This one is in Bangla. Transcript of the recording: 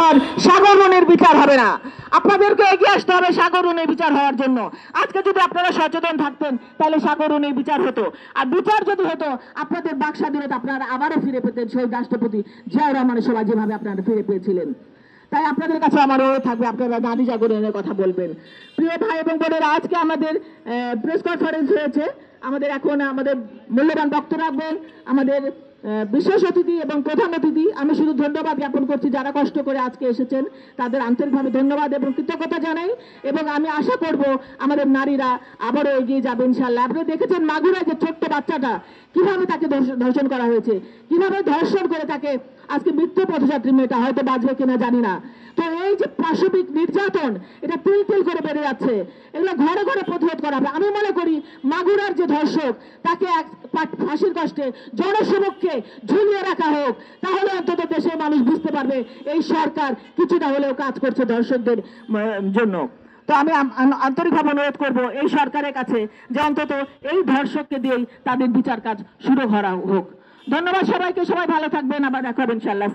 আর সাগররুনির বিচার হবে না। আপনাদেরকে এগিয়ে আসতে হবে সাগররুনির বিচার হওয়ার জন্য। আজকে যদি আপনারা সচেতন থাকতেন তাহলে সাগররুনির বিচার হতো। আর বিচার যদি হতো আপনাদের বাক স্বাধীনতা আপনারা আবারও ফিরে পেতেন শহীদ রাষ্ট্রপতি জিয়াউর রহমানের সময় যেভাবে আপনারা ফিরে পেয়েছিলেন। তাই আপনাদের কাছে আমার অনুরোধ থাকবে আপনারা নারী জাগরণের কথা বলবেন। প্রিয় ভাই এবং বোনেরা, আজকে আমাদের প্রেস কনফারেন্স হয়েছে। আমাদের এখন আমাদের মূল্যবান বক্তব্য রাখবেন আমাদের বিশেষ অতিথি এবং প্রধান অতিথি। আমি শুধু ধন্যবাদ জ্ঞাপন করছি যারা কষ্ট করে আজকে এসেছেন, তাদের আন্তরিকভাবে ধন্যবাদ এবং কৃতজ্ঞতা জানাই। এবং আমি আশা করব আমাদের নারীরা আবারও এগিয়ে যাবে ইনশাআল্লাহ। আপনি দেখেছেন মাগুরায় যে ছোট্ট বাচ্চাটা কিভাবে তাকে ধর্ষণ করা হয়েছে, কিভাবে ধর্ষণ করে তাকে আজকে মৃত্যু পথযাত্রী মেয়েটা হয়তো বাঁচবে কিনা জানি না। তো এই যে পাশবিক নির্যাতন এটা তিল তিল করে বেড়ে যাচ্ছে, এগুলো ঘরে ঘরে প্রতিরোধ করা হবে। আমি মনে করি মাগুরার যে ধর্ষক তাকে এক ফাঁসির কষ্টে জনসমক্ষে ঝুলিয়ে রাখা হোক, তাহলে অন্তত দেশের মানুষ বুঝতে পারবে এই সরকার কিছুটা হলেও কাজ করছে ধর্ষকদের জন্য। তো আমি আন্তরিকভাবে অনুরোধ করব এই সরকারের কাছে যে অন্তত এই ধর্ষককে দিয়েই তাদের বিচার কাজ শুরু করা হোক। ধন্যবাদ সবাইকে, সবাই ভালো থাকবেন, আবার দেখা হবে ইনশাআল্লাহ।